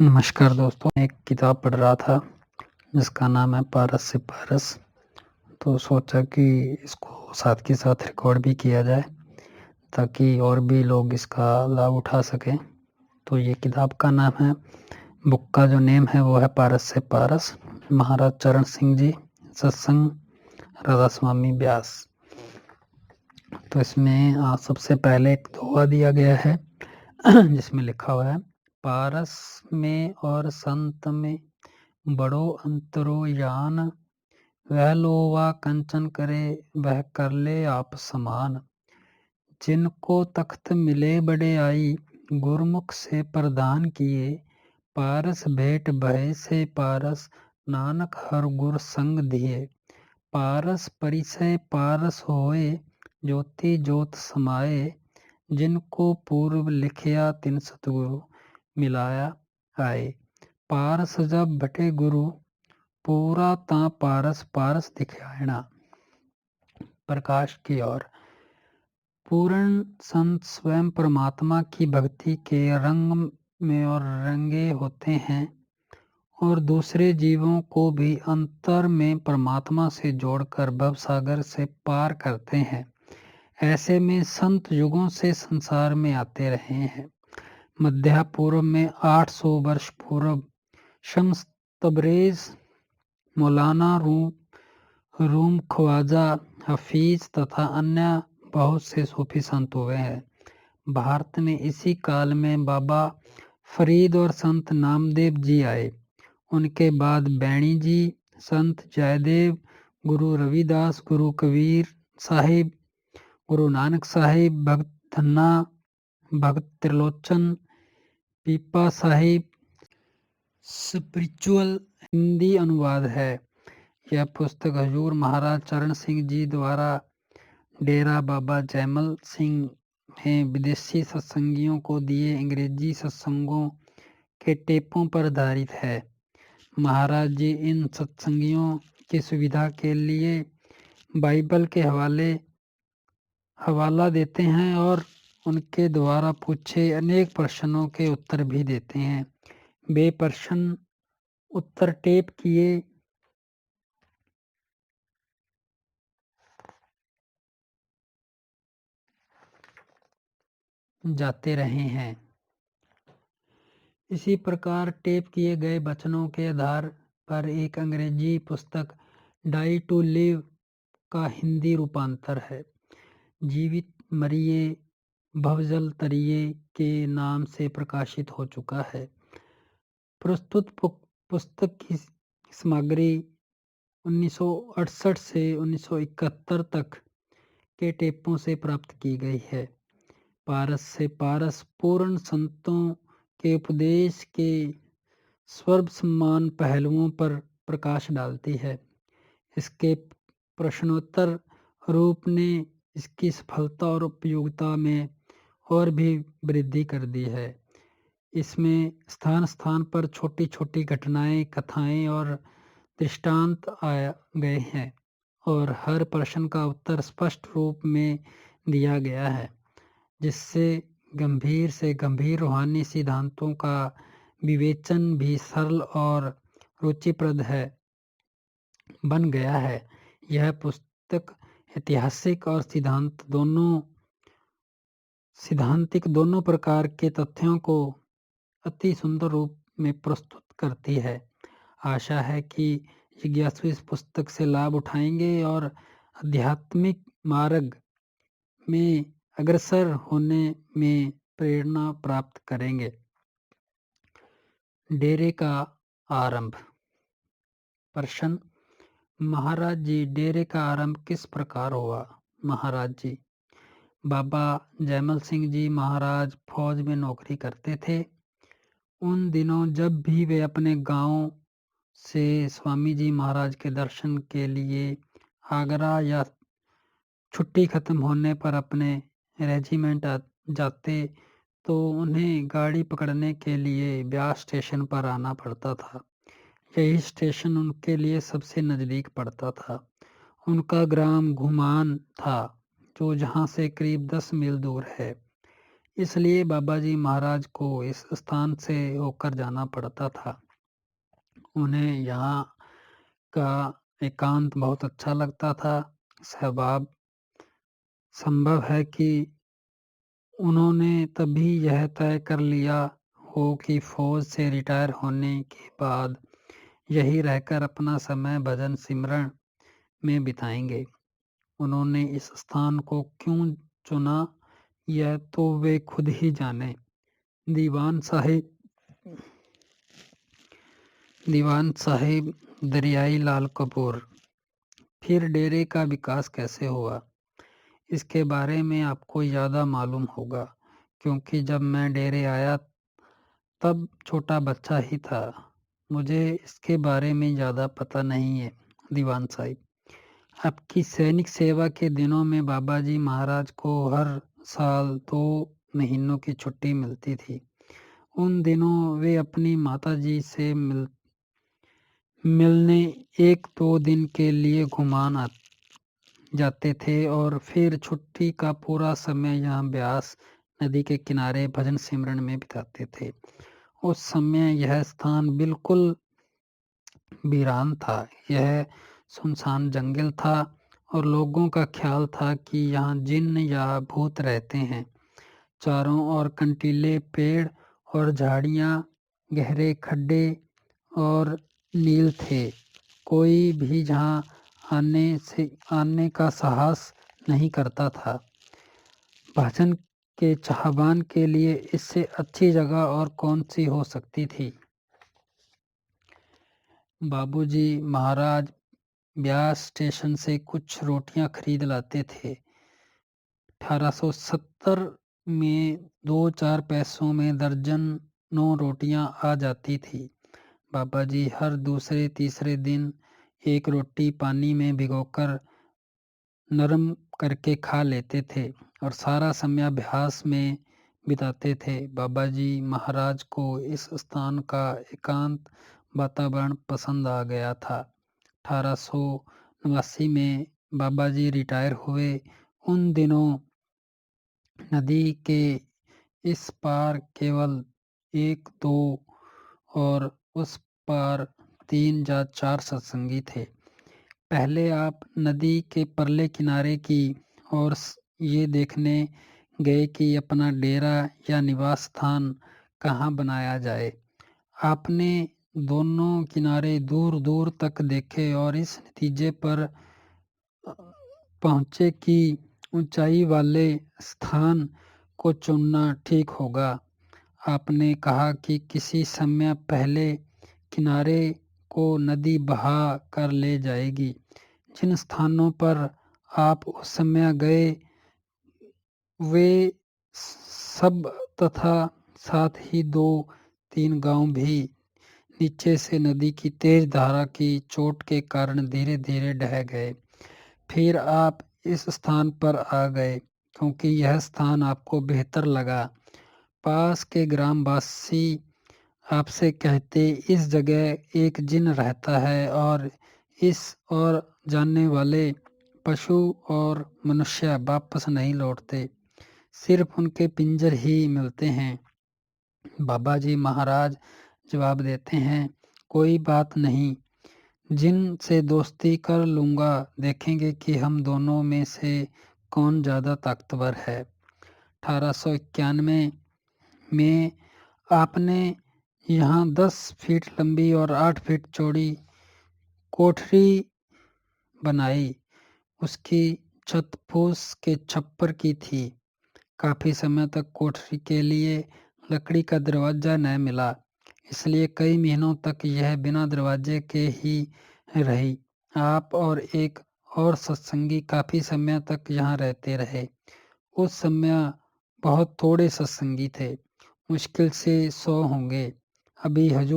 नमस्कार दोस्तों, मैं एक किताब पढ़ रहा था जिसका नाम है पारस से पारस। तो सोचा कि इसको साथ के साथ रिकॉर्ड भी किया जाए ताकि और भी लोग इसका लाभ उठा सकें। तो ये किताब का नाम है, बुक का जो नेम है वो है पारस से पारस, महाराज चरण सिंह जी सत्संग राधा स्वामी व्यास। तो इसमें सबसे पहले एक दोहा दिया गया है जिसमें लिखा हुआ है, पारस में और संत में बड़ो अंतरो यान, वह लोवा कंचन करे वह कर ले आप समान। जिनको तख्त मिले बड़े आई, गुरमुख से प्रदान किए, पारस भेंट भय से पारस, नानक हर गुर संग दिए। पारस परिचय पारस होए, ज्योति ज्योत समाए, जिनको पूर्व लिखिया तिन सतगुरु, मिलाया आए। पारस जब बटे गुरु, पूरा तां पारस पारस दिखायणा। प्रकाश की ओर। पूर्ण संत स्वयं परमात्मा की भक्ति के रंग में और रंगे होते हैं और दूसरे जीवों को भी अंतर में परमात्मा से जोड़कर भवसागर से पार करते हैं। ऐसे में संत युगों से संसार में आते रहे हैं। मध्य पूर्व में 800 वर्ष पूर्व शम्स तबरेज, मौलाना रूम ख्वाजा हफीज तथा अन्य बहुत से सूफी संत हुए हैं। भारत में इसी काल में बाबा फरीद और संत नामदेव जी आए। उनके बाद बैणी जी, संत जयदेव, गुरु रविदास, गुरु कबीर साहिब, गुरु नानक साहिब, भगत धन्ना, भगत त्रिलोचन, पीपा साहिब। स्पिरिचुअल हिंदी अनुवाद है। यह पुस्तक हजूर महाराज चरण सिंह जी द्वारा डेरा बाबा जैमल सिंह ने विदेशी सत्संगियों को दिए अंग्रेजी सत्संगों के टेपों पर आधारित है। महाराज जी इन सत्संगियों की सुविधा के लिए बाइबल के हवाला देते हैं और उनके द्वारा पूछे अनेक प्रश्नों के उत्तर भी देते हैं। वे प्रश्न उत्तर टेप किए जाते रहे हैं। इसी प्रकार टेप किए गए वचनों के आधार पर एक अंग्रेजी पुस्तक डाई टू लिव का हिंदी रूपांतर है। जीवित मरिए भवजल तरिए के नाम से प्रकाशित हो चुका है। प्रस्तुत पुस्तक की सामग्री 1968 से 1971 तक के टेपों से प्राप्त की गई है। पारस से पारस पूर्ण संतों के उपदेश के सर्वसम्मान पहलुओं पर प्रकाश डालती है। इसके प्रश्नोत्तर रूप ने इसकी सफलता और उपयोगिता में और भी वृद्धि कर दी है। इसमें स्थान स्थान पर छोटी छोटी घटनाएं, कथाएं और दृष्टांत आए गए हैं और हर प्रश्न का उत्तर स्पष्ट रूप में दिया गया है, जिससे गंभीर से गंभीर रूहानी सिद्धांतों का विवेचन भी सरल और रुचिप्रद बन गया है। यह पुस्तक ऐतिहासिक और सिद्धांतिक दोनों प्रकार के तथ्यों को अति सुंदर रूप में प्रस्तुत करती है। आशा है कि जिज्ञासु इस पुस्तक से लाभ उठाएंगे और आध्यात्मिक मार्ग में अग्रसर होने में प्रेरणा प्राप्त करेंगे। डेरे का आरंभ। प्रश्न, महाराज जी डेरे का आरंभ किस प्रकार हुआ? महाराज जी, बाबा जैमल सिंह जी महाराज फौज में नौकरी करते थे। उन दिनों जब भी वे अपने गांव से स्वामी जी महाराज के दर्शन के लिए आगरा या छुट्टी खत्म होने पर अपने रेजिमेंट जाते तो उन्हें गाड़ी पकड़ने के लिए ब्यास स्टेशन पर आना पड़ता था। यही स्टेशन उनके लिए सबसे नज़दीक पड़ता था। उनका ग्राम घुमान था, जो जहाँ से करीब 10 मील दूर है। इसलिए बाबा जी महाराज को इस स्थान से होकर जाना पड़ता था। उन्हें यहाँ का एकांत बहुत अच्छा लगता था। सहबाब संभव है कि उन्होंने तभी यह तय कर लिया हो कि फौज से रिटायर होने के बाद यहीं रहकर अपना समय भजन सिमरन में बिताएंगे। उन्होंने इस स्थान को क्यों चुना, यह तो वे खुद ही जाने। दीवान साहिब दरियाई लाल कपूर। फिर डेरे का विकास कैसे हुआ, इसके बारे में आपको ज़्यादा मालूम होगा, क्योंकि जब मैं डेरे आया तब छोटा बच्चा ही था। मुझे इसके बारे में ज़्यादा पता नहीं है। दीवान साहिब, आपकी सैनिक सेवा के दिनों में बाबा जी महाराज को हर साल 2 महीनों की छुट्टी मिलती थी। उन दिनों वे अपनी माताजी से मिलने 1-2 दिन के लिए घुमान जाते थे और फिर छुट्टी का पूरा समय यहाँ ब्यास नदी के किनारे भजन सिमरन में बिताते थे। उस समय यह स्थान बिल्कुल वीरान था। यह सुनसान जंगल था और लोगों का ख्याल था कि यहाँ जिन्न या भूत रहते हैं। चारों ओर कंटीले पेड़ और झाड़ियाँ, गहरे खड्डे और नील थे। कोई भी जहाँ आने का साहस नहीं करता था। भजन के चाहवान के लिए इससे अच्छी जगह और कौन सी हो सकती थी। बाबूजी महाराज ब्यास स्टेशन से कुछ रोटियां खरीद लाते थे। 1870 में 2-4 पैसों में दर्जनों रोटियां आ जाती थी। बाबा जी हर दूसरे तीसरे दिन एक रोटी पानी में भिगोकर नरम करके खा लेते थे और सारा समय अभ्यास में बिताते थे। बाबा जी महाराज को इस स्थान का एकांत वातावरण पसंद आ गया था। 1889 में बाबा जी रिटायर हुए। उन दिनों नदी के इस पार केवल 1-2 और उस पार 3 या 4 सत्संगी थे। पहले आप नदी के परले किनारे की ओर ये देखने गए कि अपना डेरा या निवास स्थान कहाँ बनाया जाए। आपने दोनों किनारे दूर दूर तक देखे और इस नतीजे पर पहुँचे कि ऊंचाई वाले स्थान को चुनना ठीक होगा। आपने कहा कि किसी समय पहले किनारे को नदी बहा कर ले जाएगी। जिन स्थानों पर आप उस समय गए वे सब तथा साथ ही 2-3 गांव भी नीचे से नदी की तेज धारा की चोट के कारण धीरे धीरे ढह गए। फिर आप इस स्थान पर आ गए क्योंकि यह स्थान आपको बेहतर लगा। पास के ग्रामवासी आपसे कहते इस जगह एक जिन रहता है और इस ओर जाने वाले पशु और मनुष्य वापस नहीं लौटते, सिर्फ उनके पिंजर ही मिलते हैं। बाबा जी महाराज जवाब देते हैं, कोई बात नहीं, जिन से दोस्ती कर लूँगा, देखेंगे कि हम दोनों में से कौन ज़्यादा ताकतवर है। 1891 में आपने यहाँ 10 फीट लंबी और 8 फीट चौड़ी कोठरी बनाई। उसकी छत फूस के छप्पर की थी। काफ़ी समय तक कोठरी के लिए लकड़ी का दरवाज़ा न मिला, इसलिए कई महीनों तक यह बिना दरवाजे के ही रही। आप और एक और सत्संगी काफ़ी समय तक यहाँ रहते रहे। उस समय बहुत थोड़े सत्संगी थे, मुश्किल से 100 होंगे। अभी हजूर